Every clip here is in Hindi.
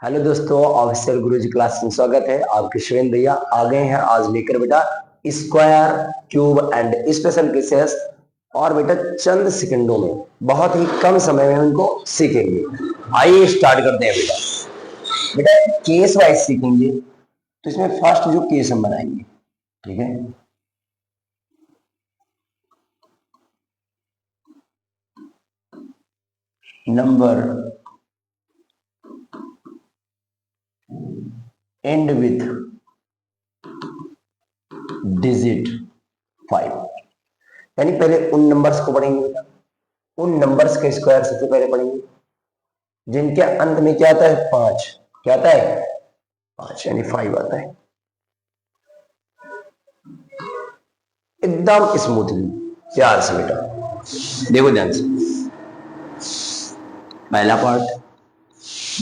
हेलो दोस्तों, ऑफिशियल गुरुजी क्लास में स्वागत है। आपके शिवेंद्र भैया आ गए हैं आज लेकर बेटा square, cube and special cases. और बेटा चंद सेकंडों में, बहुत ही कम समय में उनको सीखेंगे। आइए स्टार्ट करते हैं बेटा। बेटा केस वाइज सीखेंगे, तो इसमें फर्स्ट जो केस हम बनाएंगे, ठीक है। नंबर एंड विथ डिजिट 5, यानी पहले उन नंबर्स को पढ़ेंगे बेटा, उन नंबर्स के स्क्वायर सबसे पहले पढ़ेंगे जिनके अंत में क्या आता है 5। क्या आता है 5, यानी 5 आता है। एकदम स्मूथली, प्यार से बेटा देखो ध्यान से। पहला पार्ट,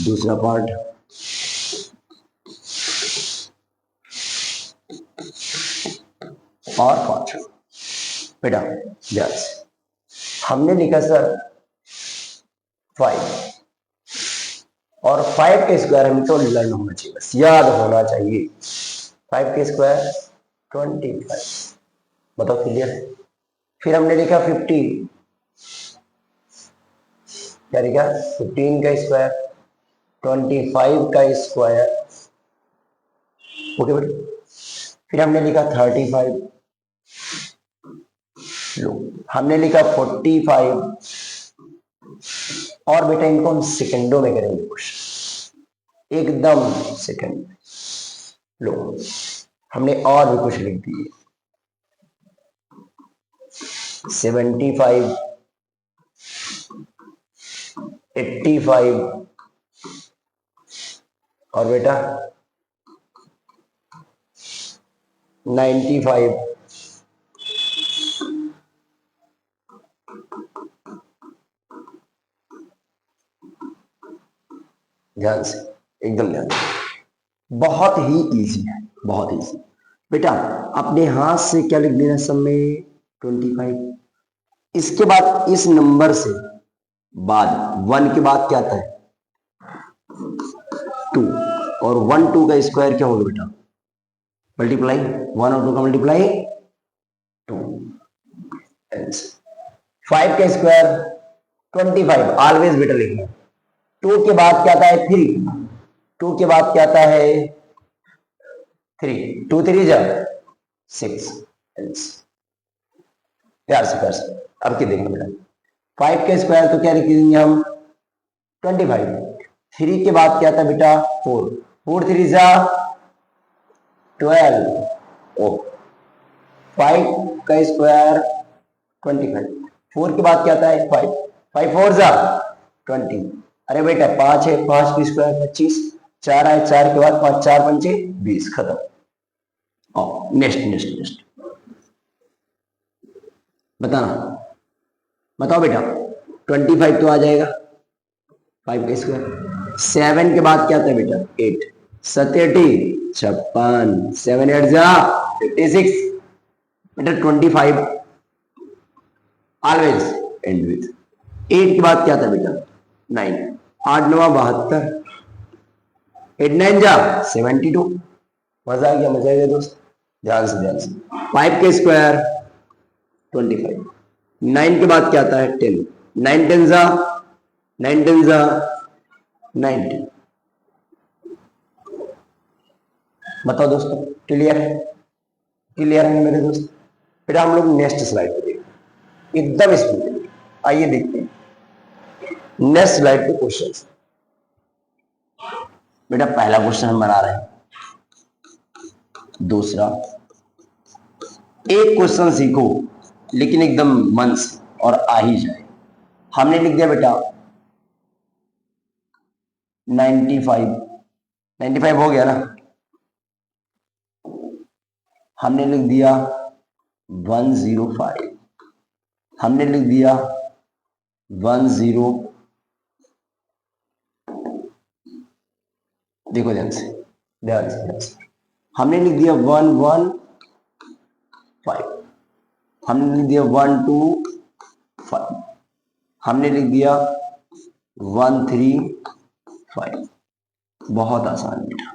दूसरा पार्ट, और पांचवा। बेटा ध्यान से, हमने लिखा सर 5, और 5 के स्क्वायर हमें तो लर्न होना चाहिए, बस याद होना चाहिए। 5 के स्क्वायर 25। बताओ क्लियर है। फिर हमने लिखा 15, क्या लिखा 15 का स्क्वायर 25 का स्क्वायर। ओके बेटा। फिर हमने लिखा 35, लो हमने लिखा 45, और बेटा इनको हम सेकंडों में करेंगे क्वेश्चन, एकदम सेकंड में। लो हमने और भी कुछ लिख दिए, 75, 85, और बेटा 95, ध्यान से, एकदम ध्यान से। बहुत ही इजी है, बहुत इजी। बेटा अपने हाथ से क्या लिख देना सब में 25। इसके बाद इस नंबर से बाद 1 के बाद क्या आता है 2, और 1 2 का स्क्वायर क्या होगा बेटा मल्टीप्लाई, 1 और 2 का मल्टीप्लाई 2। 5 का स्क्वायर 25, ऑलवेज बेटा लिखना। 2 के बाद क्या आता है 3, 2 के बाद क्या आता है 3, 2 3 जा 6। प्यार से प्यार से अब क्या देखना बेटा, 5 का स्क्वायर तो क्या लिख देंगे हम 25। 3 के बाद क्या था बेटा 4, 4 3 जा 12। ओ 5 का स्क्वायर 25, 4 के बाद क्या आता है 5, 5 4 जा 20। अरे बेटा 5 है, 5 की स्क्वायर 25, 4 है, 4 के बाद 5 4 पंचे 20, खत्म। नेक्स्ट नेक्स्ट नेक्स्ट बताना, बताओ बेटा 25 तो आ जाएगा 5 का स्क्वायर। 7 के बाद क्या आता है बेटा 8, 7 56, 7 8 जा 56। बेटा 25 ऑलवेज एंड विथ 8 के बाद क्या था बेटा 9, 8 9 72, 8 9 जा 72। मजा आ गया, मजा आ गया दोस्त, ध्यान से ध्यान से। 5 के स्क्वायर 25, 9 के बाद क्या आता है 10, 9 10 जा 9 10 जा 90। बताओ दोस्तों क्लियर है, क्लियर है मेरे दोस्त। फिर हम लोग नेक्स्ट स्लाइड पे देखते एकदम स्मूथ। आइए देखते हैं नेक्स्ट स्लाइड पे क्वेश्चन। बेटा पहला क्वेश्चन हम बना रहे हैं, दूसरा एक क्वेश्चन सीखो लेकिन एकदम मन से और आ ही जाए। हमने लिख दिया बेटा 95, 95 हो गया ना। हमने लिख दिया 105, हमने लिख दिया 10, देखो ध्यान से ध्यान से ध्यान से। हमने लिख दिया 115, हमने लिख दिया 125, हमने लिख दिया 135, बहुत आसान बेटा,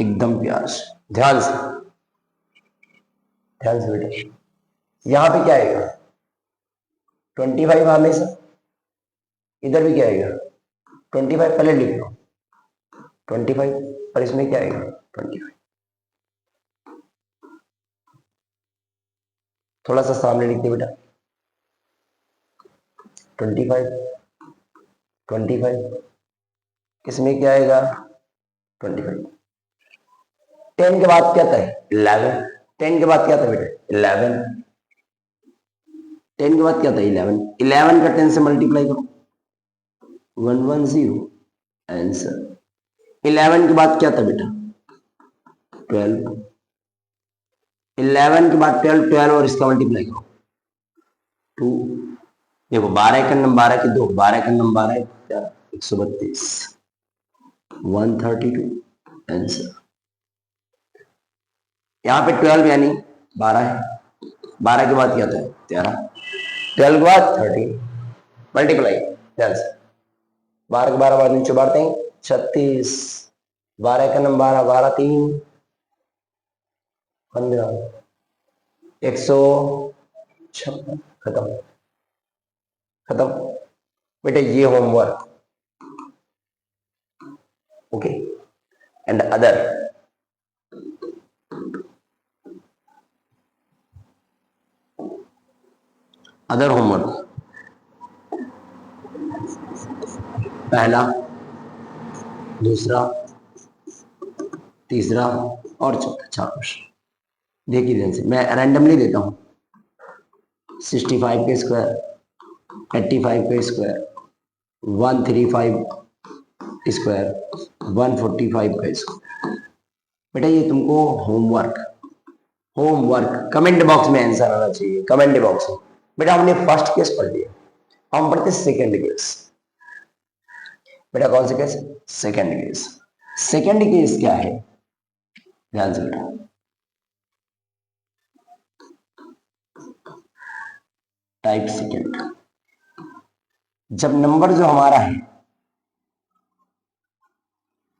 एकदम प्यार से, ध्यान से, ध्यान से बेटा। यहां पे क्या आएगा 25 हमेशा, इधर भी क्या आएगा 25, पहले लिख लो 25, और इसमें क्या आएगा 25। थोड़ा सा सामने लिखते बेटा 25, 25, इसमें क्या आएगा 25। 10 के बाद क्या था 11, 10 के बाद क्या था बेटा 11, 10 के बाद क्या था 11, 11 का 10 से मल्टीप्लाई करो 110, आंसर। 11 के बाद क्या था बेटा 12, 11 के बाद 12, 12 और इसका मल्टीप्लाई करो 2। देखो 12 का नंबर 12 की 2, 12 का नंबर 12 क्या 132, 132 आंसर। यहाँ पे 12 यानी 12 है, 12 के बाद क्या था 13, 12 के बाद 13, मल्टीप्लाई ध्यान से, 12 के 12 बाद नीचे बढ़ते हैं 36, 12 का नंबर 12, 12 3 15, 156, खत्म खत्म बेटे। ये homework okay. And other homework, पहला, दूसरा, तीसरा और चौथा, 4 क्वेश्चन। देखिए ध्यान से, मैं रैंडमली देता हूं 65 के स्क्वायर, 85 के स्क्वायर, 135 स्क्वायर, 145 का स्क्वायर। बेटा ये तुमको होमवर्क कमेंट बॉक्स में आंसर आना चाहिए, कमेंट बॉक्स में। बेटा हमने फर्स्ट केस पढ़ लिया, हम पढ़ते सेकंड केस। बेटा कौन सा case second case. Second case क्या है ध्यान से बेटा, टाइप सेकंड। जब नंबर जो हमारा है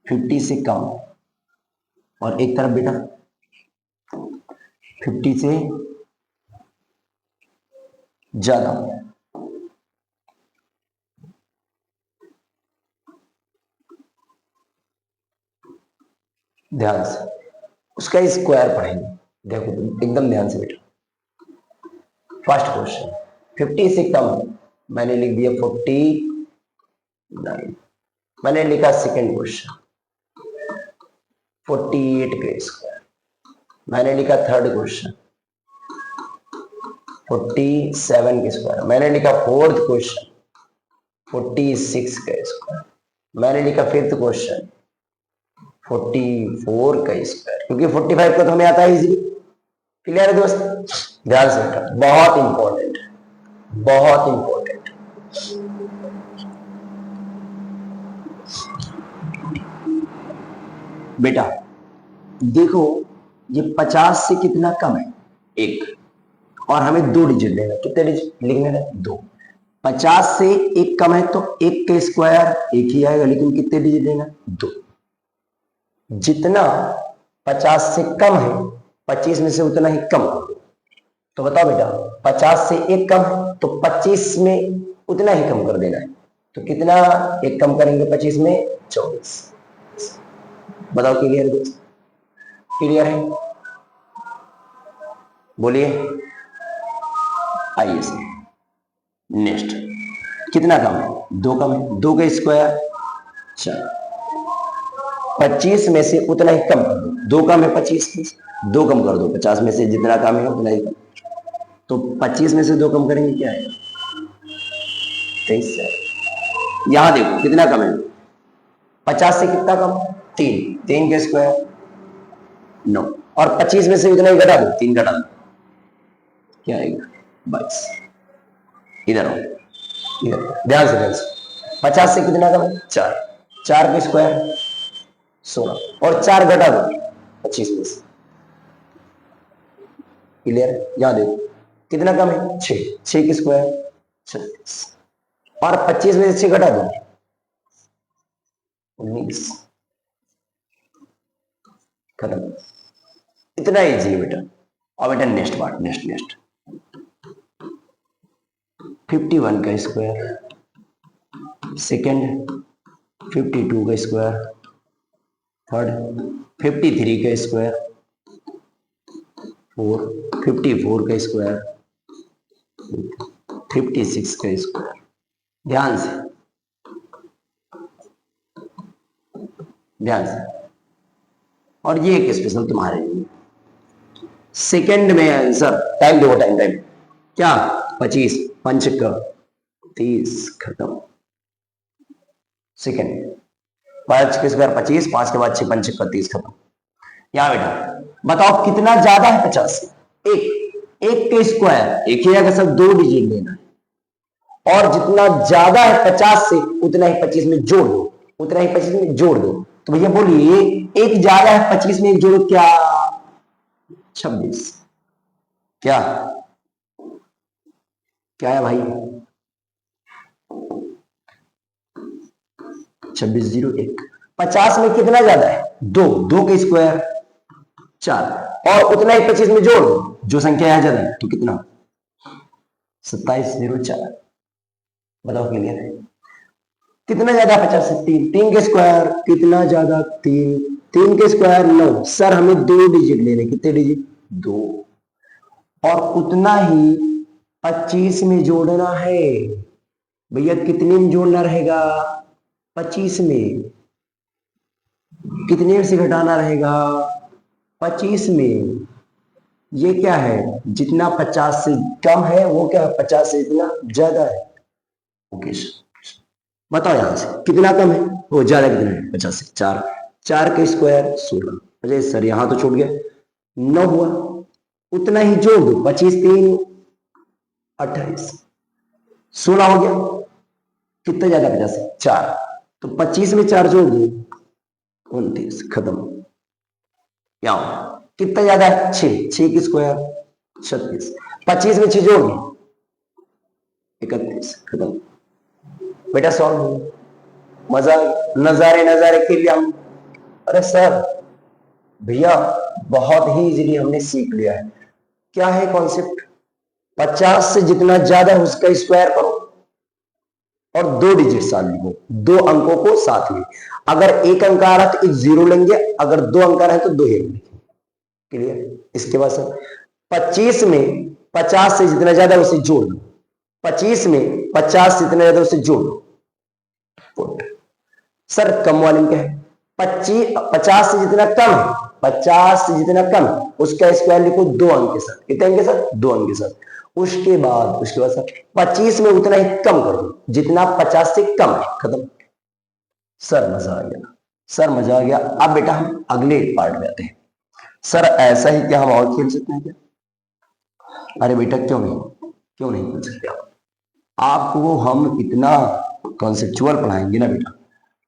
50 से कम और एक तरफ बेटा 50 से ज्यादा, ध्यान से उसका स्क्वायर पढ़ेंगे। देखो एकदम ध्यान से बेटा, फर्स्ट क्वेश्चन 50 से कम, मैंने लिख दिया 49, मैंने लिखा सेकंड क्वेश्चन 48 का स्क्वायर, मैंने लिखा थर्ड क्वेश्चन 47 का स्क्वायर, मैंने लिखा फोर्थ क्वेश्चन 46 का स्क्वायर, मैंने लिखा फिफ्थ क्वेश्चन 44 का स्क्वायर, क्योंकि 45 का तो हमें आता है इजीली। क्लियर है दोस्त, ध्यान से बेटा, बहुत इंपॉर्टेंट, बहुत इंपॉर्टेंट। बेटा देखो ये 50 से कितना कम है 1, और हमें 2 डिजिट लेना, कितने डिजिट लिखने हैं 2। 50 से 1 कम है तो 1 का स्क्वायर 1 ही आएगा, लेकिन कितने डिजिट लेना 2। जितना 50 से कम है 25 में से उतना ही कम कर दो। तो बताओ बेटा 50 से 1 कम है तो 25 में उतना ही कम कर देना है, तो कितना 1 कम करेंगे 25 में 24। बताओ क्लियर है दोस्त, क्लियर है बोलिए। आइए से नेक्स्ट, कितना कम है 2 कम है, 2 का स्क्वायर 4, 25 में से उतना ही कम कर दो, 2 कम है 25 में, 2 कम कर दो 50 में से, जितना कम है उतना ही कम। तो 25 में से 2 कम करेंगे क्या आएगा 23। यहां देखो कितना कम है 50 से कितना कम 3, 3 के स्क्वायर 9, और 25 में से उतना ही घटा दो 3 घटा दो क्या आएगा 22। इधर आओ, इधर ध्यान से 50 से कितना कम है 4, 4 के स्क्वायर 16, और 4 घटा दो 25 में से। क्लियर, यहां देखो कितना कम है 6, 6 के स्क्वायर 36, और 25 में से 6 घटा दो 19 खत्म। इतना इजी है बेटा। और बेटा नेक्स्ट पार्ट, नेक्स्ट 51 का स्क्वायर, सेकेंड 52 का स्क्वायर, थर्ड 53 का स्क्वायर, फोर 54 का स्क्वायर, 56 का स्क्वायर। ध्यान से और ये एक स्पेशल तुम्हारे लिए। सेकंड में आंसर, टाइम देखो, टाइम क्या, 25 पंच का 30 खत्म। सेकंड 5 के स्क्वायर 25, 5 के बाद 6 पंच का 30 खत्म। यहाँ बेटा बताओ कितना ज्यादा है 50 से? एक के स्क्वायर एक ही आएगा सर, 2 डिजिट लेना है। और जितना ज्यादा है 50 से उतना ही 25 में जोड़ दो, उतना ही 25 में जोड़ दो। तो भैया बोलिए एक ज्यादा है 25 में एक जोड़ो, क्या? 26। क्या है भाई? 2601। 50 में कितना ज्यादा है? 2 के स्क्वायर 4, और उतना ही 25 में जोड़ दो, जो संख्या यहां ज्यादा है तो कितना? 2704। बताओ क्लियर है? कितना ज्यादा 50 से? 3 के स्क्वायर कितना ज्यादा? 3 के स्क्वायर 9। सर हमें 2 डिजिट लेने, कितने डिजिट? 2, और उतना ही 25 में जोड़ना है। भैया कितने में जोड़ना रहेगा? 25 में। कितने से घटाना रहेगा? 25 में। ये क्या है? जितना 50 से कम है वो क्या है? 50 से इतना ज्यादा है। ओके बताओ यहां से कितना कम है, वो ज्यादा कितना है? 50 से 4 के स्क्वायर 16। अरे सर यहां तो छूट गया, 9 हुआ। उतना ही जोड़ दो, 25 3 28, 16 हो गया। कितना ज्यादा? 50 से 4, तो 25 में 4 जोड़ दो, 29 खत्म। यहाँ कितना ज्यादा है? 6 की स्क्वायर 36, 25 में 6 जोड़ दो, 31 खत्म। बेटा सॉल्व हो, मजा नजारे के लिए हम। अरे सर भैया बहुत ही इजीली हमने सीख लिया है। क्या है कॉन्सेप्ट? 50 से जितना ज्यादा है उसका स्क्वायर करो और 2 डिजिट साथ लिखो, 2 अंकों को साथ में। अगर एक अंक आ रहा है तो एक 0 लेंगे, अगर 2 अंक आ रहा है तो 2 1 लिखेंगे। क्लियर? इसके बाद सर 25 में 50 से जितना ज्यादा है उसे जोड़ दो, 25 में 50 से जितना ज्यादा उसे जोड़ दो। सर कम वाले में क्या है? 50 से जितना कम है, 50 से जितना कम उसका स्क्वायर लिखो 2 अंक के साथ। कितने अंक के साथ? 2 अंक के साथ। उसके बाद सर 25 में उतना ही कम करो जितना 50 से कम है। खत्म। सर मजा आ गया, सर मजा आ गया। अब बेटा हम अगले पार्ट में आते हैं। सर ऐसा ही क्या हम और खेल सकते हैं क्या? अरे बेटा क्यों नहीं खेल सकते आप? आपको हम इतना कॉन्सेप्चुअल पढ़ाएंगे ना बेटा।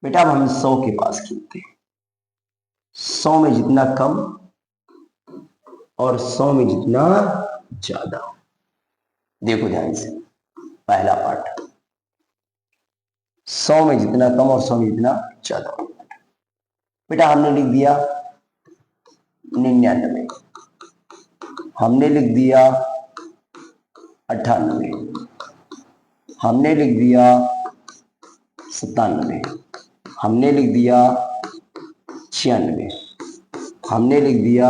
बेटा अब हम 100 के पास खेलते हैं। 100 में जितना कम और 100 में जितना ज्यादा। देखो ध्यान से, पहला पार्ट 100 में जितना कम और 100 में जितना ज्यादा। बेटा हमने लिख दिया 99, हमने लिख दिया 98, हमने लिख दिया 97, हमने लिख दिया 96, हमने लिख दिया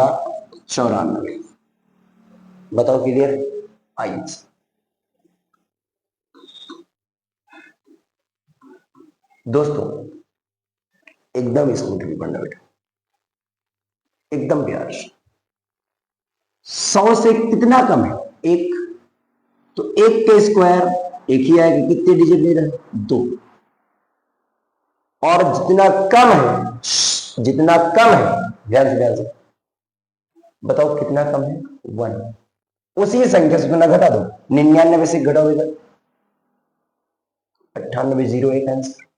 94। बताओ क्लियर? आइए दोस्तों, एकदम स्मूथली पढ़ना बेटा, एकदम प्यार से। 100 से कितना कम है? 1, तो 1 के स्क्वायर एक ही आएगा। कितने डिजिट ले रहे हैं? 2। और जितना कम है ध्यान से बताओ कितना कम है? 1। उसी संख्या से उतना घटा दो, 99 से घटाओगे 9801 आंसर।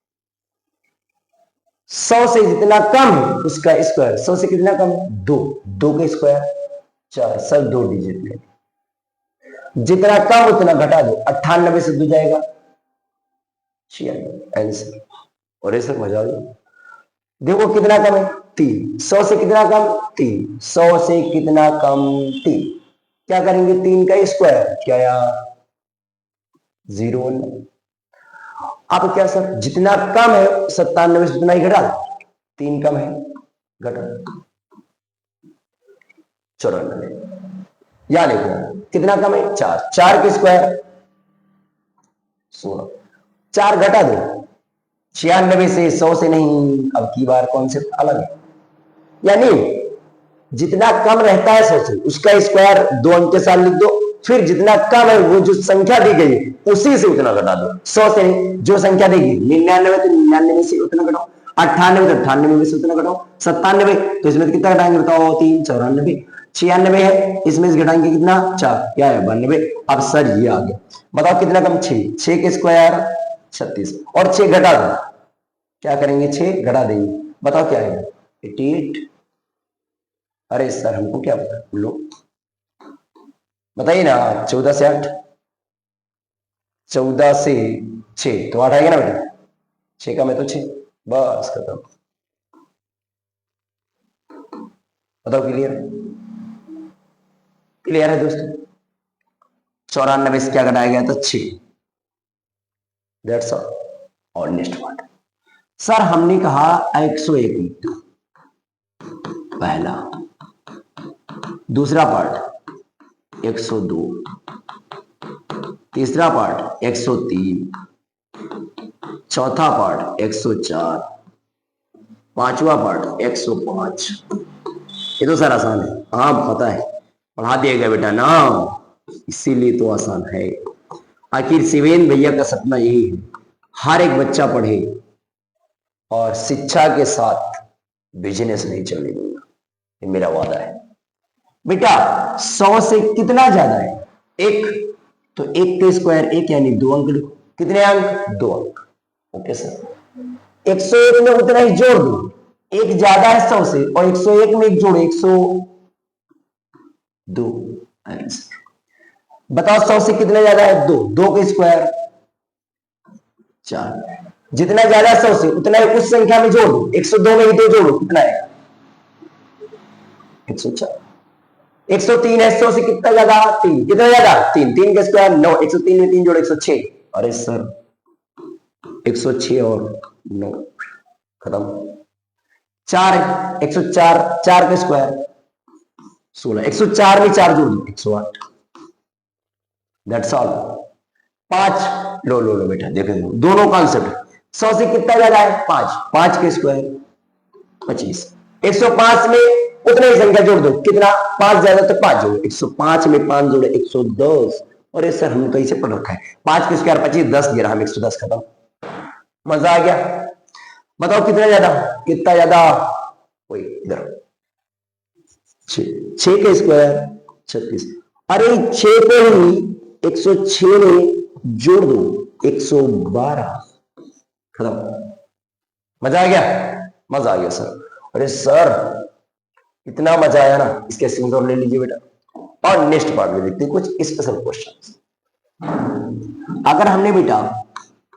100 से जितना कम है उसका स्क्वायर, 100 से कितना कम है? 2 के स्क्वायर 4, सब 2 डिजिट ले। जितना कम उतना घटा दो, 98 से 2 जाएगा 96 आंसर। और ऐसा मजा आ गया। देखो कितना कम है 3, 100 से कितना कम 3, 100 से कितना कम 3, क्या करेंगे 3 का स्क्वायर, क्या यार 0। अब क्या सर, जितना कम है 97 से उतना ही घटा, 3 कम है घटा 94, या लिखो कितना कम है 4, 4 के स्क्वायर 16, 4 घटा दो 96 से, 100 से नहीं, अब की बार कॉन्सेप्ट अलग है, यानी जितना कम रहता है 100 से उसका स्क्वायर 2 अंक के साथ लिख दो, फिर जितना कम है वो जो संख्या दी गई उसी से उतना घटा दो, 100 से नहीं, जो संख्या देगी 99 तो 99 से उतना घटाओ, 98 तो 98 से उतना घटाओ, 97 तो इसमें तो कितना घटाएंगे बताओ 3, 94, 96 है इसमें से घटाएंगे कितना 4, क्या है 92। अब सर ये आ गया, बताओ कितना कम 6, 6 के स्क्वायर 36, और 6 घटा दो, क्या करेंगे 6 घटा देंगे, बताओ क्या आएगा 88। अरे सर हमको क्या पता, लो बताइए ना, 14 से 8, 14 से 6 तो 8 आएगा ना बेटा, 6 का मैं तो 6, बस खत्म। बताओ क्लियर, क्लियर है दोस्तों। 94 से क्या घटाया गया था 6, दैट्स ऑल। और नेक्स्ट पार्ट, सर हमने कहा 101 पहला, दूसरा पार्ट 102, तीसरा पार्ट 103, चौथा पार्ट 104, पांचवा पार्ट 105। ये तो सर आसान है, हाँ पता है, पढ़ा दिया गया बेटा ना, इसीलिए तो आसान है। आखिर शिवेन भैया का सपना यही है, हर एक बच्चा पढ़े और शिक्षा के साथ बिजनेस नहीं चलने दूंगा, ये मेरा वादा है बेटा। 100 से कितना ज्यादा है 1, तो 1 के स्क्वायर 1 यानी 2 अंक लिखो, कितने अंक 2 अंक, ओके सर। 101 में उतना ही जोड़ दो, 1 ज्यादा है 100 से, और 101 में 1 जोड़ो 102। बताओ 100 से कितना ज्यादा है 2, 2 के स्क्वायर 4, जितना ज्यादा है 100 से उतना ही उस संख्या में जोड़ दो, 102 में ही 2 जोड़ो, कितना आएगा 104। 103 है 100 से कितना ज्यादा 3, कितना ज्यादा 3, 3 के स्क्वायर 9, 103 में 3 जोड़ो 106। अरे सर 106 और 9 खत्म। 4 है 104, 4 के स्क्वायर 16, 104 में 4 जोड़ दो 108, दैट्स ऑल। 5 लो लो लो बेटा, देखो दोनों कॉन्सेप्ट, 100 से कितना ज्यादा है 5, 5 के स्क्वायर 25, 105 में उतना ही संख्या जोड़ दो, कितना 5 ज्यादा तो 5 जोड़ो, 105 में 5 जोड़े 110। और ये सर हम कहीं से पढ़ रखा है, 5 के स्क्वायर 25, 10 गिरा हम 110, खत्म। मजा आ गया, बताओ कितना ज्यादा, कितना ज्यादा, वही इधर 6 के स्क्वायर 36, अरे 6 को ही 106 में जोड़ दो 112, खत्म। मजा आ गया, मजा आ गया सर। अरे सर इतना मजा आया ना, इसके स्क्रीनशॉट ले लीजिए बेटा। और नेक्स्ट पार्ट में देखते हैं कुछ स्पेशल क्वेश्चन। अगर हमने बेटा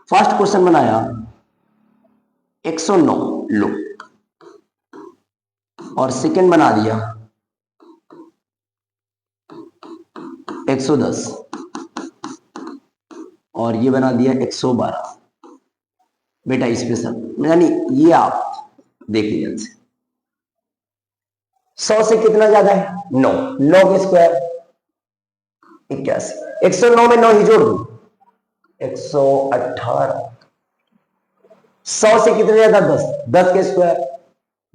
फर्स्ट क्वेश्चन बनाया 109 लो, और सेकंड बना दिया 110, और ये बना दिया 112 बेटा स्पेशल, यानी ये आप देख लीजिए। 100 से कितना ज्यादा है 9, 9 के स्क्वायर 81, 109 में 9 ही जोड़ दो 118। 100 से कितना ज्यादा 10, 10 के स्क्वायर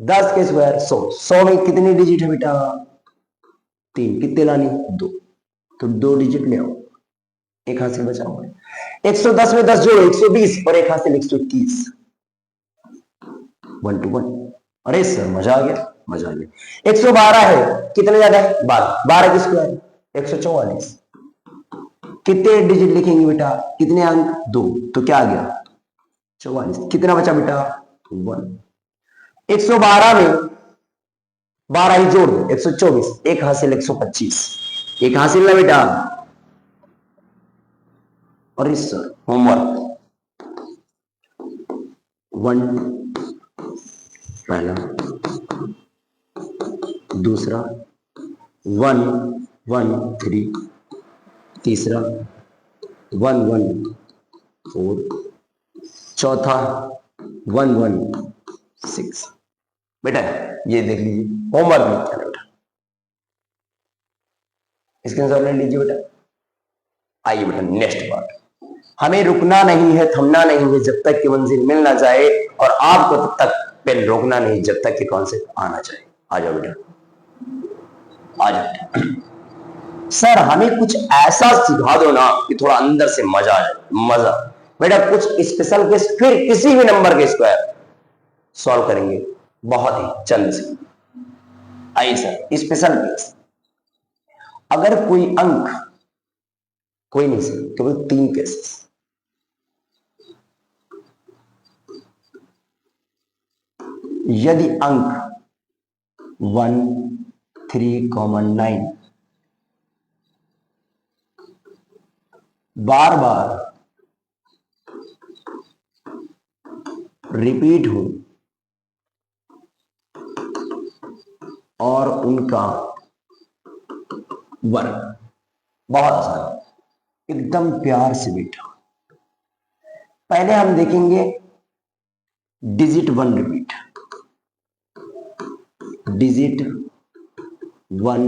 10 के स्क्वायर 100, 100 में कितनी डिजिट है बेटा 3, कितने लानी 2, तो 2 डिजिट ले आओ, एक हाथ से बचाओ। 110 में 10 जोड़ो 120, और एक हाथ से 121, 1 to 1। अरे सर मजा आ गया, मजा आ गया। 112 है कितने ज्यादा है 12, 12 की स्क्वायर 144, कितने डिजिट लिखेंगे बेटा, कितने अंक 2, तो क्या आ गया 44, कितना बचा बेटा 1। 112 में 12 ही जोड़ दो 124, एक हासिल 125, एक हासिल ना बेटा। और इस सर होमवर्क 1 पहला, दूसरा 1 1 3, तीसरा 1 1 4, चौथा 1 1 6। बेटा ये देख लीजिए, होमवर्क लिखा है बेटा, स्क्रीनशॉट ले लीजिए बेटा। आइए बेटा नेक्स्ट पार्ट। हमें रुकना नहीं है, थमना नहीं है जब तक कि मंजिल मिल ना जाए, और आपको तब तक पेन रोकना नहीं जब तक कि कॉन्सेप्ट आना चाहिए। आ जाओ बेटा, आ जाओ बेटा। सर हमें कुछ ऐसा सिखा दो ना कि थोड़ा अंदर से मजा आ जाए। मजा बेटा, कुछ स्पेशल केस, फिर किसी भी नंबर के स्क्वायर सॉल्व करेंगे बहुत ही चंद से। आइए सर, स्पेशल केस, अगर कोई अंक, कोई नहीं सर, केवल 3 केसेस, यदि अंक 1 3, 9 बार बार रिपीट हो और उनका वर्ग, बहुत आसान, एकदम प्यार से बेटा। पहले हम देखेंगे डिजिट 1 रिपीट, डिजिट 1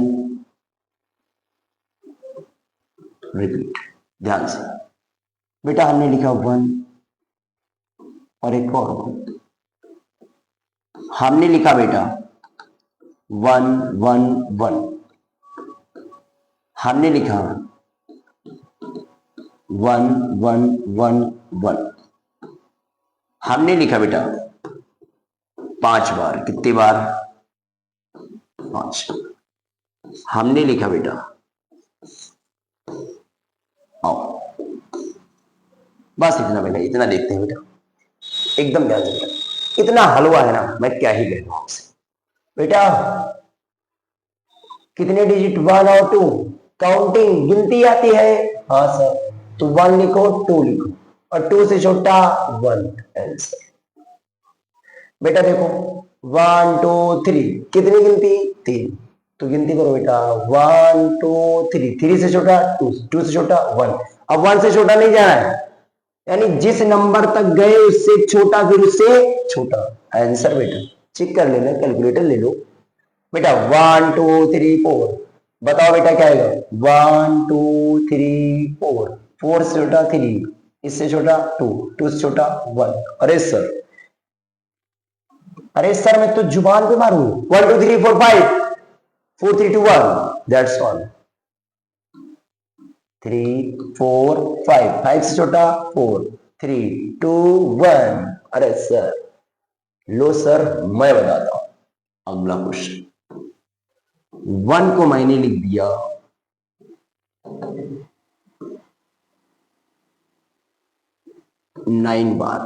रिपीट। ध्यान से बेटा, हमने लिखा 1 और एक और 1, हमने लिखा बेटा 1 1 1, हमने लिखा 1 1 1 1, हमने लिखा बेटा 5 बार। कितनी बार? 5। हमने लिखा बेटा, आओ बस इतना बेटा, इतना देखते हैं बेटा, एकदम ध्यान से बेटा, इतना हलवा है ना, मैं क्या ही कहूं आपसे। बेटा कितने डिजिट? 1 और 2, काउंटिंग गिनती आती है। हाँ सर, तो 1 लिखो, 2 लिखो, और 2 से छोटा 1। आंसर बेटा देखो, 1 2 3, कितनी गिनती? 3, तो गिनती करो बेटा, 1 2 3, 3 से छोटा 2, 2 से छोटा 1। अब 1 से छोटा नहीं जाना है, यानी जिस नंबर तक गए उससे छोटा, फिर उससे छोटा। आंसर बेटा चेक कर लेना, कैलकुलेटर ले लो बेटा। 1 2 3 4, बताओ बेटा क्या आएगा? 1 2 3 4, 4 से छोटा 3, इससे छोटा 2, 2 से छोटा 1। अरे सर मैं तो जुबान पे मारू। 1 2 3 4 5, 4 3 2 1, दैट्स ऑल। 3 4 5, 5 से छोटा 4, 3 2 1। अरे सर लो सर, मैं बताता हूं अगला क्वेश्चन। 1 को मैंने लिख दिया 9 बार,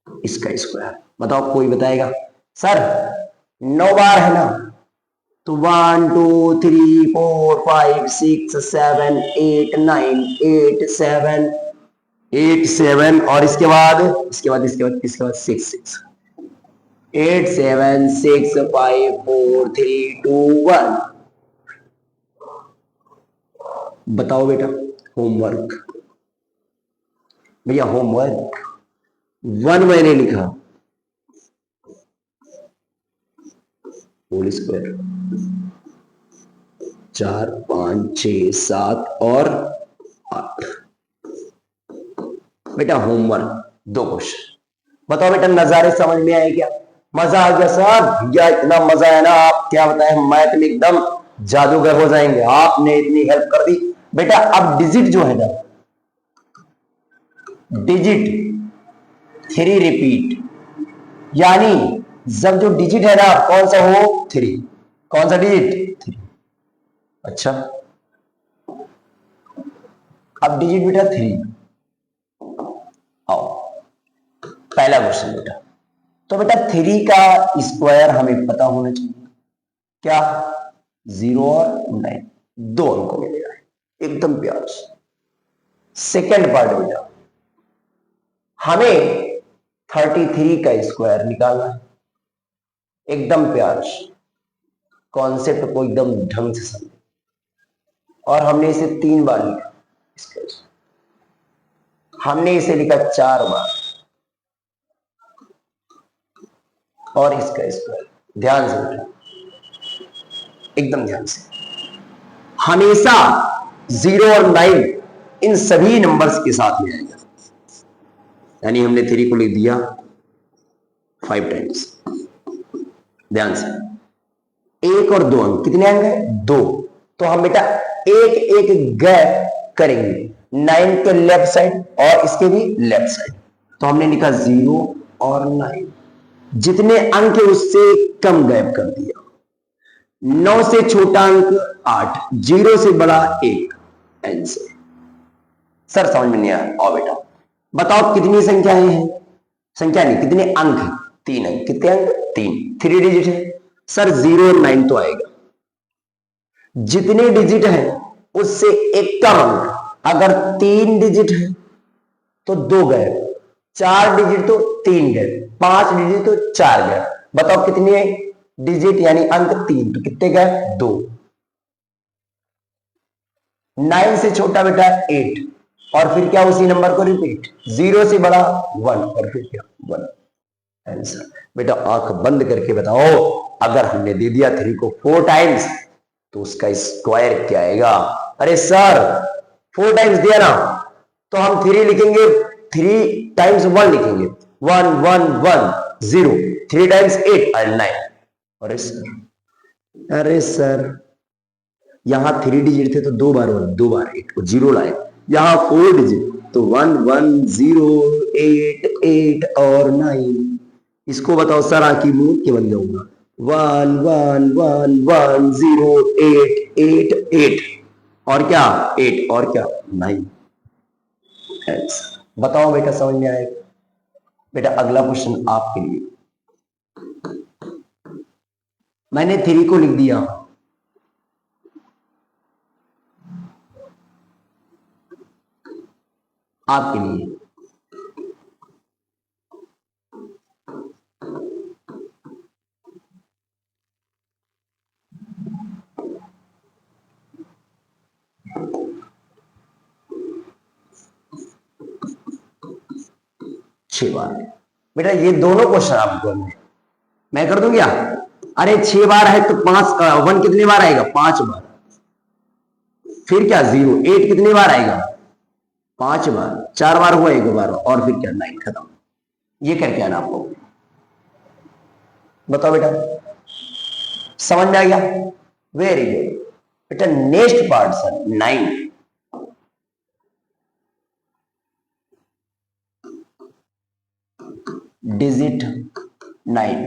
इसका स्क्वायर बताओ, कोई बताएगा? सर 9 बार है ना, तो 1 2 3 4 5 6 7 8 9, 8 7 8 7, और इसके बाद 6 6, 8 7 6 5 4 3 2 1। बताओ बेटा होमवर्क, भैया होमवर्क। 1 मैंने लिखा होल स्क्वायर, 4 5 6 7 और 8। बेटा होमवर्क 2 क्वेश्चन। बताओ बेटा नजारे समझ में आए क्या? मजा आ गया सर? भैया इतना मजा है ना, आप क्या बताएं, मैथ में एकदम जादूगर हो जाएंगे, आपने इतनी हेल्प कर दी बेटा। अब डिजिट जो है ना, डिजिट 3 रिपीट, यानी जब जो डिजिट है ना कौन सा हो? 3। कौन सा डिजिट? 3। अच्छा अब डिजिट बेटा 3। आओ पहला क्वेश्चन बेटा, तो बेटा 3 का स्क्वायर हमें पता होना चाहिए, क्या? 0 और 9, 2 अंकों में मिला है, एकदम प्यार से। सेकेंड पार्ट बेटा, हमें 33 का स्क्वायर निकालना है। एकदम प्यार से कॉन्सेप्ट को एकदम ढंग से समझे। और हमने इसे 3 बार लिखा, हमने इसे लिखा 4 बार, और इसका स्क्वायर। ध्यान से बेटा, एकदम ध्यान से। हमेशा 0 और 9 इन सभी नंबर्स के साथ में आएगा। यानी हमने 3 को लिख दिया 5 टाइम्स। ध्यान से, 1 और 2 अंक, कितने अंक है? 2। तो हम बेटा एक एक गैप करेंगे, 9 के लेफ्ट साइड और इसके भी लेफ्ट साइड। तो हमने लिखा 0 और 9, जितने अंक है उससे कम गैप कर दिया। 9 से छोटा अंक 8, 0 से बड़ा 1। आंसर। सर समझ में नहीं आया? आओ बेटा बताओ कितनी संख्याएं हैं? संख्या नहीं, कितने अंक हैं? 3 अंक। कितने अंक? 3। 3 डिजिट है सर। 0 और 9 तो आएगा। जितने डिजिट है उससे एक कम अंक। अगर 3 डिजिट है तो 2 गैप, 4 डिजिट तो 3 गैप, 5 डिजिट तो 4 गैप। बताओ कितने डिजिट यानी अंक 3, तो कितने गैप? 2। 9 से छोटा बेटा 8, और फिर क्या? उसी नंबर को रिपीट। 0 से बड़ा 1, और फिर क्या? 1। आंसर। बेटा आंख बंद करके बताओ, अगर हमने दे दिया 3 को 4 टाइम्स तो उसका स्क्वायर क्या आएगा? अरे सर 4 टाइम्स दिया ना, तो हम 3 लिखेंगे, 3 टाइम्स 1 लिखेंगे, 1 1 1 0, 3 टाइम्स 8 और 9। अरे सर यहां 3 डिजिट थे तो 2 बार 1, 2 बार 8 और 0 लाए। यहां 4 डिजिट तो 1 1 0 8 8 और 9। इसको बताओ सर, आंखी मूंद के बन जाऊंगा। 1 1 1 1 0 8 8 8 और क्या? 8 और क्या? 9। बताओ बेटा समझ में आएगा? बेटा अगला क्वेश्चन आपके लिए। मैंने 3 को लिख दिया, आपके लिए। छह बार। बेटा ये दोनों क्वेश्चन आपको मैं कर दूं क्या? अरे 6 बार है तो 5 1 कितने बार आएगा? 5 बार। फिर क्या? 0 8 कितने बार आएगा? 5 बार। 4 बार हुआ, 1 बार, और फिर क्या? 9। खत्म। ये करके आना आपको। बताओ बेटा समझ में आ गया? Very good. बेटा next part sir 9। Digit 9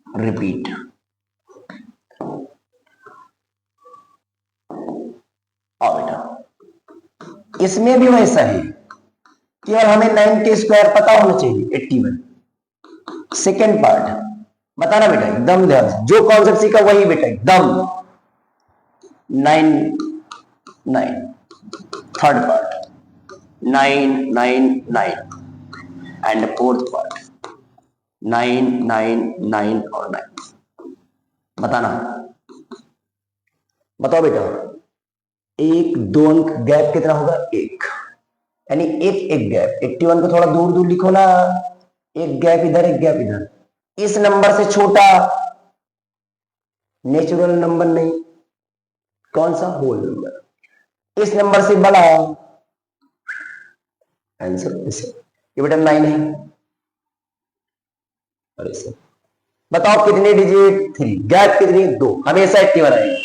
repeat. आओ बेटा इसमें भी वैसा ही, केवल हमें 9 के स्क्वायर पता होना चाहिए। 81। सेकेंड पार्ट बताना बेटा एकदम ध्यान से, जो कॉन्सेप्ट सीखा वही बेटा एकदम। 9 9। Third part 9 9 9 and fourth part 9 9 9 और 9। बताना। बताओ बेटा 1 2 अंक गैप कितना होगा? 1, यानी एक गैप। 81 को थोड़ा दूर दूर लिखो ना, एक गैप इधर एक गैप इधर। इस नंबर से छोटा नेचुरल नंबर नहीं, कौन सा? Whole number. इस नंबर से बड़ा आंसर इसे। ये बेटा 9 है। और इसे बताओ कितने डिजिट? 3। गैप कितनी? 2। हमेशा 81 आएगा।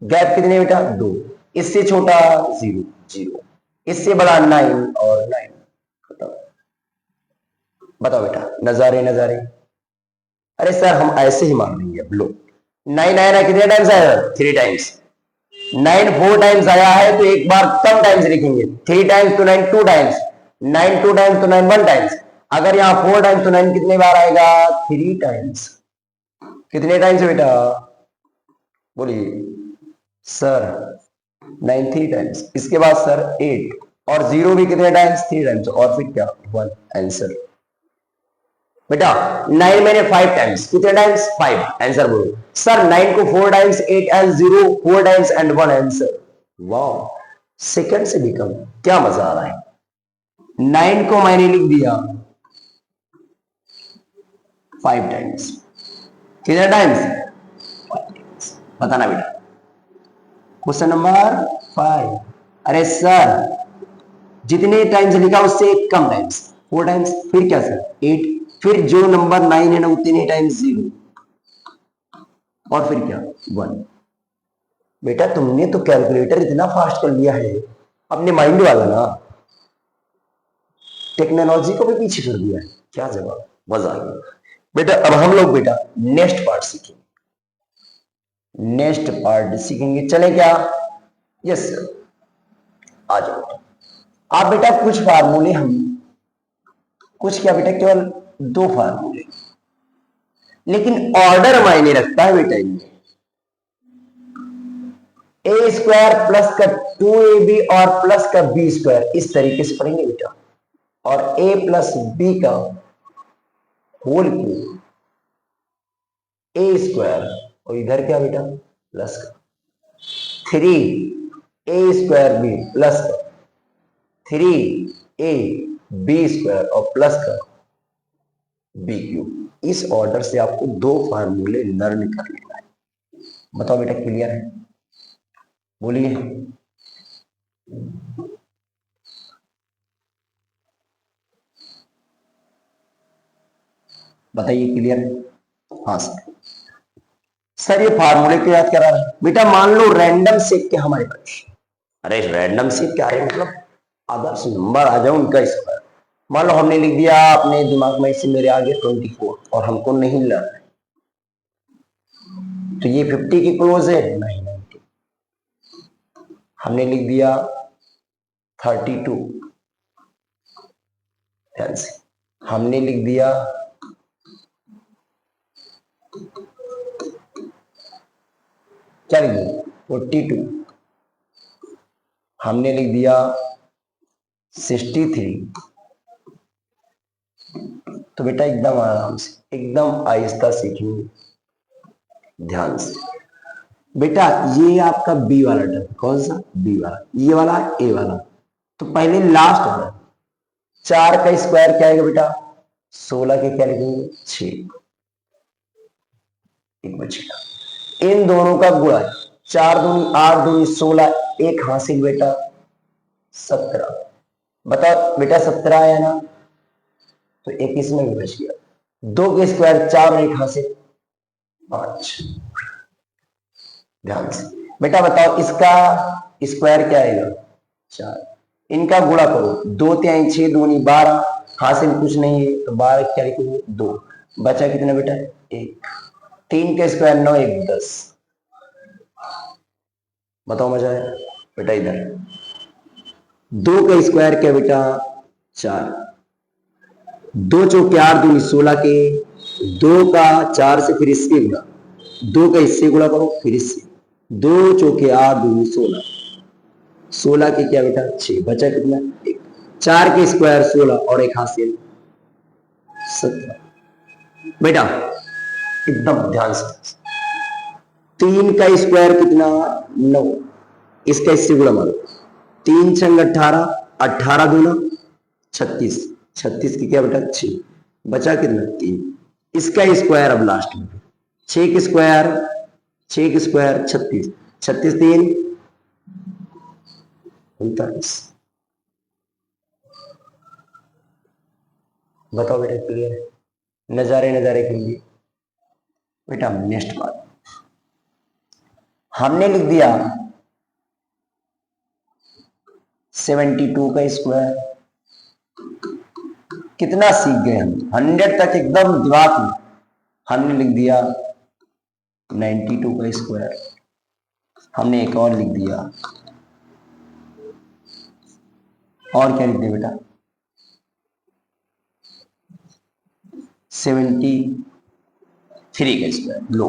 गैप कितने बेटा? 2। इससे छोटा 0 0, इससे बड़ा 9 और 9। बताओ बताओ बेटा नजारे नजारे। अरे सर हम ऐसे ही मान लेंगे। अब लो 9 आया कितने टाइम्स आया? 3 टाइम्स। 9 4 टाइम्स आया है तो एक बार कम टाइम्स लिखेंगे। 3 टाइम्स तो 9 2 टाइम्स, 9 2 टाइम्स तो 9 1 टाइम्स। अगर यहां 4 टाइम्स तो 9 कितने बार आएगा? 3 टाइम्स। कितने टाइम्स बेटा? बोलिए सर 9 3 टाइम्स। इसके बाद सर 8 और 0 भी कितने टाइम्स? 3 टाइम्स, और फिर क्या? 1। आंसर। बेटा 9 मैंने 5 टाइम्स, कितने टाइम्स 5, आंसर बोलो सर 9 को 4 times 8 and 0 4 times and 1 answer. वाह, सेकंड से भी कम, क्या मजा आ रहा है। 9 को मैंने लिख दिया 5 टाइम्स, कितने टाइम्स बताना बेटा। क्वेश्चन नंबर 5, अरे सर जितने टाइम्स लिखा उससे एक कम टाइम्स 4 टाइम्स, फिर क्या सर 8, फिर जो नंबर 9 है ना उतने टाइम्स 0, और फिर क्या 1। बेटा तुमने तो कैलकुलेटर इतना फास्ट कर लिया है, अपने माइंड वाला ना, टेक्नोलॉजी को भी पीछे कर दिया है। क्या जवाब, मजा आ गया बेटा। अब हम लोग बेटा नेक्स्ट पार्ट सीखेंगे, नेक्स्ट पार्ट सीखेंगे, चले क्या? यस सर, आ जाओ आप बेटा। कुछ फार्मूले हम, कुछ क्या बेटा, केवल 2 फार्मूले, लेकिन ऑर्डर मायने रखता है बेटा इनमें। ए स्क्वायर प्लस का 2ab और प्लस का बी स्क्वायर, इस तरीके से पढ़ेंगे बेटा, और a प्लस बी का होल क्यूब, ए स्क्वायर, और इधर क्या बेटा प्लस का 3a² बी प्लस का 3ab स्क्वायर और प्लस का बी क्यूब। इस ऑर्डर से आपको 2 फार्मूले लर्न कर लेना है। बताओ बेटा क्लियर है? बोलिए। बताइए क्लियर है? हाँ सर। सर ये फार्मूले क्यों याद करा रहे हैं बेटा? मान लो रैंडम सेक के हमारे पास, अरे रैंडम सेक क्या है मतलब आदर्श नंबर आ जाओ उनका स्क्वायर। मान लो हमने लिख दिया अपने दिमाग में, इससे मेरे आगे 24 और हमको नहीं लर्न है, तो ये 50 की क्लोज है नहीं, हमने लिख दिया 32, ध्यान से हमने लिख दिया 42, हमने लिख दिया 63। तो बेटा एकदम आराम से, एकदम आहिस्ता सीखेंगे, ध्यान से। बेटा ये आपका बी वाला टर्म, कौन सा बी वाला, ये वाला ए वाला, तो पहले लास्ट वाला 4 का स्क्वायर क्या आएगा बेटा 16 के क्या लिखेंगे 6, एक बचेगा। इन दोनों का गुणा 4 दूनी 8 दूनी 16, एक हासिल बेटा 17। बताओ बेटा 17 आया ना, तो 21 में भी बच गया। 2 के स्क्वायर 4 और एक हासिल 5। ध्यान से बेटा बताओ इसका स्क्वायर क्या आएगा 4, इनका गुणा करो 2 3 6 दूनी 12, हासिल कुछ नहीं है तो 12 क्या लिखेंगे 2, बचा कितना बेटा 1। 3 का स्क्वायर 9 1 10। बताओ मजा है बेटा? इधर 2 का स्क्वायर क्या बेटा 4, 2 चौके 8 दूनी 16 के, 2 का 4 से फिर इससे गुणा, 2 का इससे गुणा करो फिर इससे, 2 चौके 8 दूनी 16, 16 के क्या बेटा 6, बचा कितना 1। 4 के स्क्वायर 16 और एक हासिल 17। बेटा एकदम ध्यान से, 3 का स्क्वायर कितना 9, इसका इससे गुणा मारो, 3 छंग 18, 18 दूना 36, 36 की क्या बेटा 6, बचा कितना 3, इसका स्क्वायर अब लास्ट में 6 के स्क्वायर 6 के स्क्वायर 36, 36 3 39। बताओ बेटा क्लियर है? नजारे नजारे के लिए बेटा नेक्स्ट बात हमने लिख दिया 72 का स्क्वायर, कितना सीख गए हम 100 तक एकदम दिमाग में। हमने लिख दिया 92 का स्क्वायर, हमने एक और लिख दिया, और क्या लिख दिया बेटा 73 का स्क्वायर। लो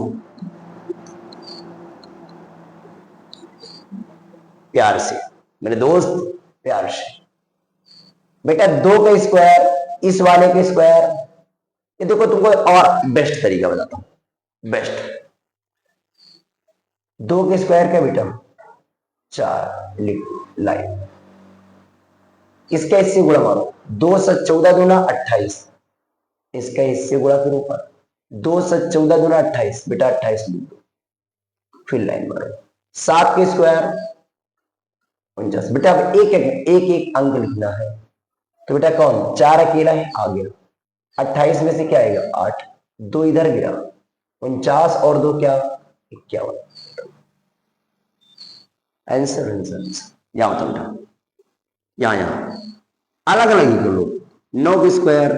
प्यार से मेरे दोस्त, प्यार से बेटा 2 का स्क्वायर इस वाले के स्क्वायर ये देखो तुमको और बेस्ट तरीका बताता हूं, बेस्ट। 2 के स्क्वायर क्या बेटा, 4, लाइन। इसका इससे गुणा मारो, 2 से 14 दूना 28, इसका इससे गुणा फिर ऊपर, 2 से 14 दूना 28, बेटा 28 लिख दो, फिर लाइन मारो। 7 के स्क्वायर 49, बेटा अब एक एक एक एक अंक लिखना है, तो बेटा कौन, 4 अकेला है, आ गया। 28 में से क्या आएगा, 8, 2 इधर गिरा, 49 और 2 क्या, 51। आंसर आंसर यहाँ होता बेटा, यहाँ अलग अलग ही कर लो। 9 के स्क्वायर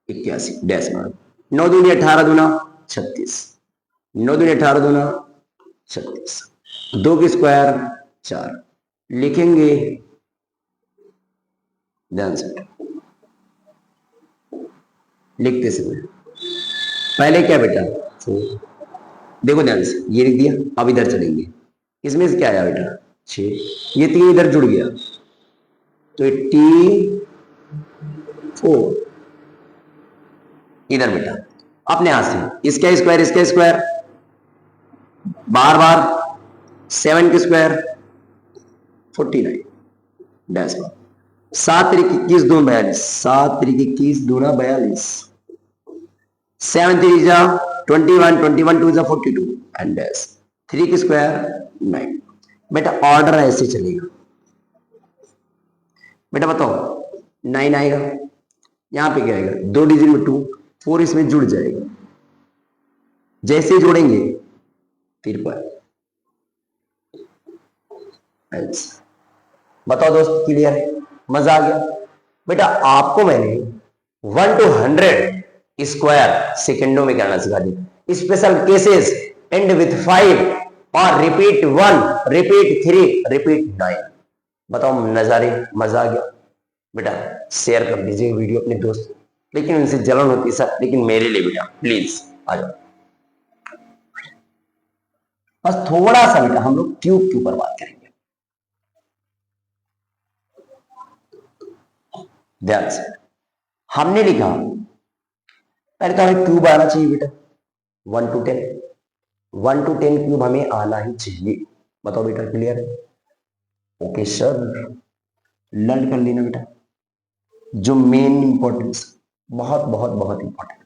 81, डैश मारो। 9 दूनी 18 दूना 36, 9 दूनी 18 दूना 36, 2 के स्क्वायर 4 लिखेंगे, ध्यान से लिखते समय पहले क्या बेटा, 4, देखो ध्यान से ये लिख दिया। अब इधर चलेंगे, इसमें से क्या आया बेटा, 6, ये 3 इधर जुड़ गया तो 84 इधर बेटा अपने हाथ से, इसका स्क्वायर इसका स्क्वायर, बार बार 7 के स्क्वायर 49, डैश बार। 7 3 21 2 42, 7 3 21 2 42, 7 3 जा 21, 21 2 जा 42 एंड डैश। 3 के स्क्वायर 9, बेटा ऑर्डर ऐसे चलेगा। बेटा बताओ 9 आएगा, यहां पे क्या आएगा, 2 डिजिट में 2, 4 इसमें जुड़ जाएगा, जैसे जोड़ेंगे फिर पर। बताओ दोस्त, क्लियर है, मजा आ गया। बेटा आपको मैंने 1 to 100 स्क्वायर सेकेंडों में करना सिखा दिया। स्पेशल केसेस एंड विथ 5 और रिपीट 1, रिपीट 3, रिपीट 9। बताओ नजारे, मजा आ गया। बेटा शेयर कर दीजिए वीडियो अपने दोस्त, लेकिन उनसे जलन होती है सर, लेकिन मेरे लिए बेटा प्लीज आ जाओ। बस थोड़ा सा बेटा हम लोग क्यूब के ऊपर बात करेंगे, ध्यान से। हमने लिखा पहले तो हमें क्यूब आना चाहिए बेटा, 1 to 10, 1 to 10 क्यूब हमें आना ही चाहिए। बताओ बेटा क्लियर है, ओके सर, लर्न कर लेना बेटा। जो मेन इंपॉर्टेंस, बहुत बहुत बहुत इंपॉर्टेंट।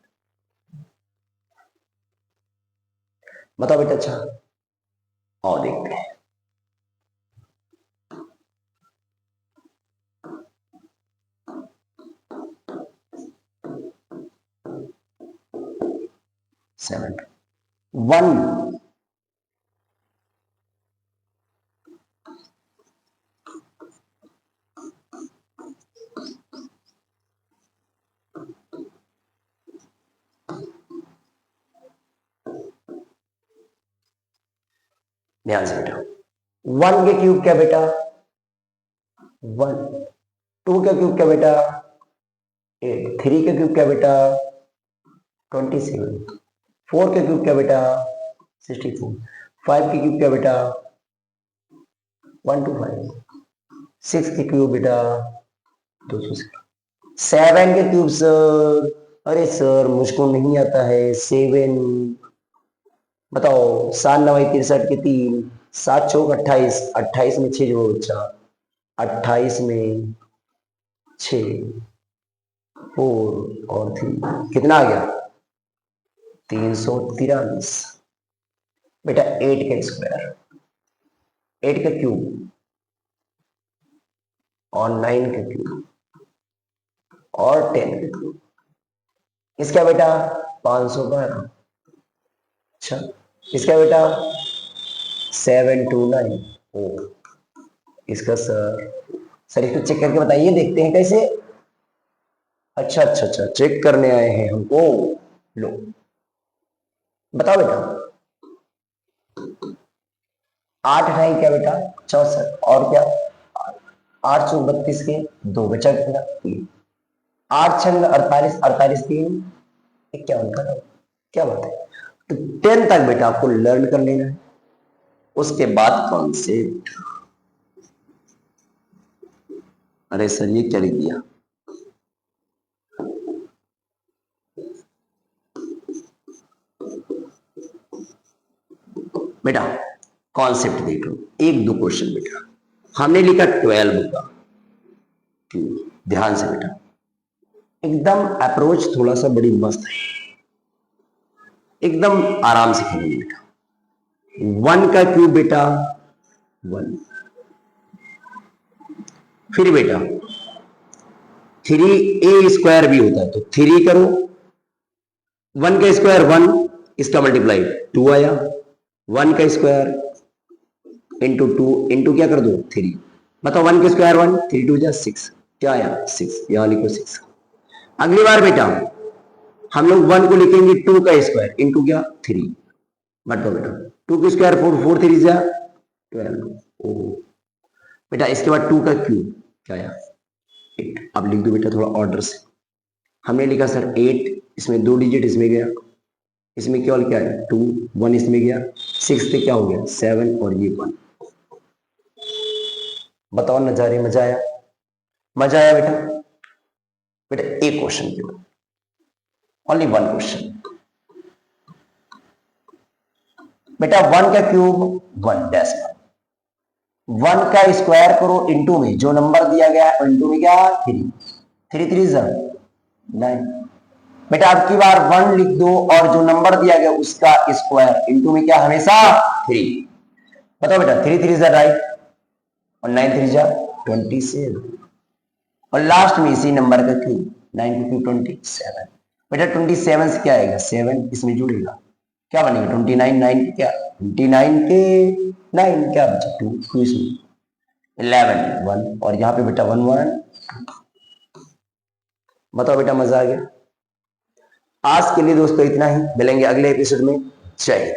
बताओ बेटा, अच्छा और देखते हैं। सेवन 1, ध्यान से बेटा। 1 के क्यूब क्या बेटा, 1, 2 का क्यूब क्या बेटा, 8, 3 का क्यूब क्या बेटा, 27, 4 का क्यूब क्या बेटा, 64, 5 के क्यूब क्या बेटा, 125, 6 के क्यूब बेटा 260, 7 के क्यूब सर, अरे सर मुझको नहीं आता है 7। बताओ 7 9 63 के 3, 7 चौक 28, 28 में 6 जोड़ो बच्चा, 28 में 6, 4 और 3, कितना आ गया, 343। बेटा 8 का स्क्वायर, 8 का क्यूब और 9 का क्यूब और 10 का क्यूब, इसका बेटा 512। अच्छा इसका बेटा 729। ओ इसका सर इसको चेक करके बताइए, देखते हैं कैसे। अच्छा अच्छा अच्छा, चेक करने आए हैं हमको, लो बताओ बेटा। 8 ढाई क्या बेटा, 64, और क्या, 8 चौक 32 के 2 बचा कितना, 3, 8 छंग 48, 48 3 51 का। क्या बात है। तो 10 तक बेटा आपको लर्न कर लेना है, उसके बाद कॉन्सेप्ट। अरे सर ये क्या लिख दिया, बेटा कॉन्सेप्ट देख लो, एक दो क्वेश्चन बेटा। हमने लिखा 12 का क्यूब, ध्यान से बेटा, एकदम अप्रोच थोड़ा सा बड़ी मस्त है, एकदम आराम से खेलेंगे बेटा। 1 का क्यूब बेटा 1, फिर बेटा 3a² भी होता है तो 3 करो, 1 का स्क्वायर 1, इसका मल्टीप्लाई 2 आया, 1 का स्क्वायर इंटू 2 इंटू क्या कर दो 3, बताओ 1 का स्क्वायर 1, 3 2 जा 6, क्या आया 6, यहां लिखो 6। अगली बार बेटा हम लोग 1 को लिखेंगे 2 का स्क्वायर इंटू क्या 3, बटो बेटा 2 का स्क्वायर 4, 4 3 जा 12। ओहो बेटा इसके बाद 2 का क्यूब क्या आया 8। अब लिख दो बेटा थोड़ा ऑर्डर से। हमने लिखा सर 8, इसमें 2 डिजिट इसमें गया, इसमें केवल क्या है 2, 1 इसमें गया, 6 से क्या हो गया 7 और ये 1। बताओ नजारे, मजा आया? मजा आया बेटा? बेटा एक क्वेश्चन केवल, ओनली 1 क्वेश्चन। बेटा 1 का क्यूब 1 डेसिमल, 1 का स्क्वायर करो इंटू में जो नंबर दिया गया है इंटू में क्या 3, 3 3 9। बेटा अब की बार 1 लिख दो और जो नंबर दिया गया उसका स्क्वायर इंटू में क्या हमेशा 3। बताओ बेटा 3 3 राइट और 9 3 27 और लास्ट में इसी नंबर का क्यूब 9 क्यूब 27। बेटा 27 से क्या आएगा 7 इसमें जुड़ेगा, क्या बनेगा 29, 9 के क्या 29 के 9 क्या बचा 2, 2 इसमें 11 1 और यहाँ पे बेटा 1 1। बताओ बेटा मजा आ गया? आज के लिए दोस्तों इतना ही, मिलेंगे अगले एपिसोड में। जय हिंद।